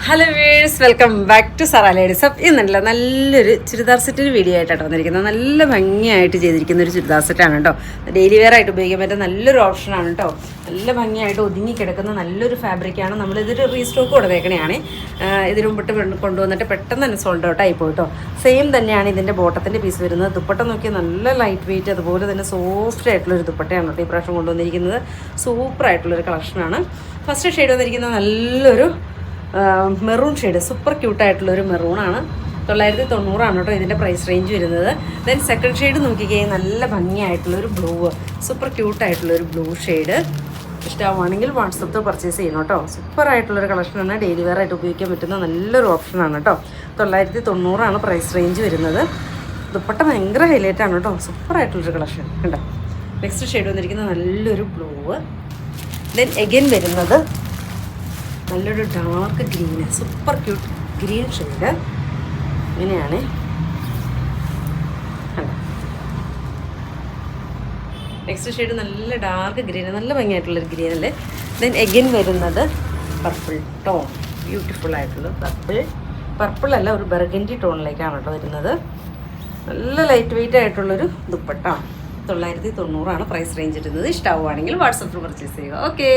Hello viewers, welcome back to Zara ladies up. ഇന്നല്ല നല്ലൊരു ചുരിദാർ സെറ്റിന് വീഡിയോ ആയിട്ടാണ് വന്നിരിക്കുന്നത്. നല്ല ഭംഗിയായിട്ട് ചെയ്തിരിക്കുന്ന ഒരു ചുരിദാർ സെറ്റാണ് കേട്ടോ. ഡെയിലി വെയർ ആയിട്ട് ഉപയോഗിക്കാൻ പറ്റുന്ന നല്ലൊരു ഓപ്ഷനാണ് കേട്ടോ. നല്ല ഭംഗിയായിട്ട് ഒതുങ്ങി കിടക്കുന്ന നല്ലൊരു ഫാബ്രിക്കാണ്. നമ്മളിതൊരു റീസ്റ്റോക്ക് കൊടുത്തേക്കണെയാണ്. ഇതിന് മുമ്പിട്ട് കൊണ്ടുവന്നിട്ട് പെട്ടെന്ന് തന്നെ സോൾഡ് ഔട്ട് ആയിപ്പോയി കേട്ടോ. സെയിം തന്നെയാണ് ഇതിൻ്റെ ബോട്ടത്തിൻ്റെ പീസ് വരുന്നത്. ദുപ്പട്ട നോക്കിയാൽ നല്ല ലൈറ്റ് വെയിറ്റ്, അതുപോലെ തന്നെ സോഫ്റ്റ് ആയിട്ടുള്ളൊരു ദുപ്പട്ടയാണ് കേട്ടോ ഈ പ്രാവശ്യം കൊണ്ടുവന്നിരിക്കുന്നത്. സൂപ്പറായിട്ടുള്ളൊരു കളക്ഷനാണ്. ഫസ്റ്റ് ഷെയ്ഡ് വന്നിരിക്കുന്നത് നല്ലൊരു മെറൂൺ ഷെയ്ഡ്, സൂപ്പർ ക്യൂട്ടായിട്ടുള്ളൊരു മെറൂണാണ്. 990 കേട്ടോ ഇതിൻ്റെ പ്രൈസ് റേഞ്ച് വരുന്നത്. ദെൻ സെക്കൻഡ് ഷെയ്ഡ് നോക്കിക്കഴിഞ്ഞാൽ നല്ല ഭംഗിയായിട്ടുള്ളൊരു ബ്ലൂ, സൂപ്പർ ക്യൂട്ടായിട്ടുള്ളൊരു ബ്ലൂ ഷെയ്ഡ്. ഇഷ്ടമാണെങ്കിൽ വാട്സപ്പിൽ പർച്ചേസ് ചെയ്യണം കേട്ടോ. സൂപ്പറായിട്ടുള്ളൊരു കളക്ഷനാണ്. ഡെയിലി വെയർ ആയിട്ട് ഉപയോഗിക്കാൻ പറ്റുന്ന നല്ലൊരു ഓപ്ഷനാണ് കേട്ടോ. 990 പ്രൈസ് റേഞ്ച് വരുന്നത്. ദുപ്പട്ട ഭയങ്കര ഹൈലൈറ്റാണ് കേട്ടോ. സൂപ്പറായിട്ടുള്ളൊരു കളക്ഷൻ കണ്ടോ. നെക്സ്റ്റ് ഷെയ്ഡ് വന്നിരിക്കുന്നത് നല്ലൊരു ബ്ലൂ. ദെൻ എഗൈൻ വരുന്നത് നല്ലൊരു dark green, super cute green shade. ഇങ്ങനെയാണ് കണ്ടോ. നെക്സ്റ്റ് ഷെയ്ഡ് നല്ല ഡാർക്ക് ഗ്രീന്, നല്ല ഭംഗിയായിട്ടുള്ളൊരു ഗ്രീൻ അല്ലേ. ദെൻ എഗൈൻ വരുന്നത് പർപ്പിൾ ടോൺ, ബ്യൂട്ടിഫുൾ ആയിട്ടുള്ള പർപ്പിൾ അല്ല, ഒരു ബർഗൻഡി ടോണിലേക്കാണ് കേട്ടോ വരുന്നത്. നല്ല ലൈറ്റ് വെയിറ്റ് ആയിട്ടുള്ളൊരു ദുപ്പട്ട. 990 പ്രൈസ് റേഞ്ച് വരുന്നത്. ഇഷ്ടമാവുകയാണെങ്കിൽ വാട്സപ്പിൽ പർച്ചേസ് ചെയ്യുക. ഓക്കെ.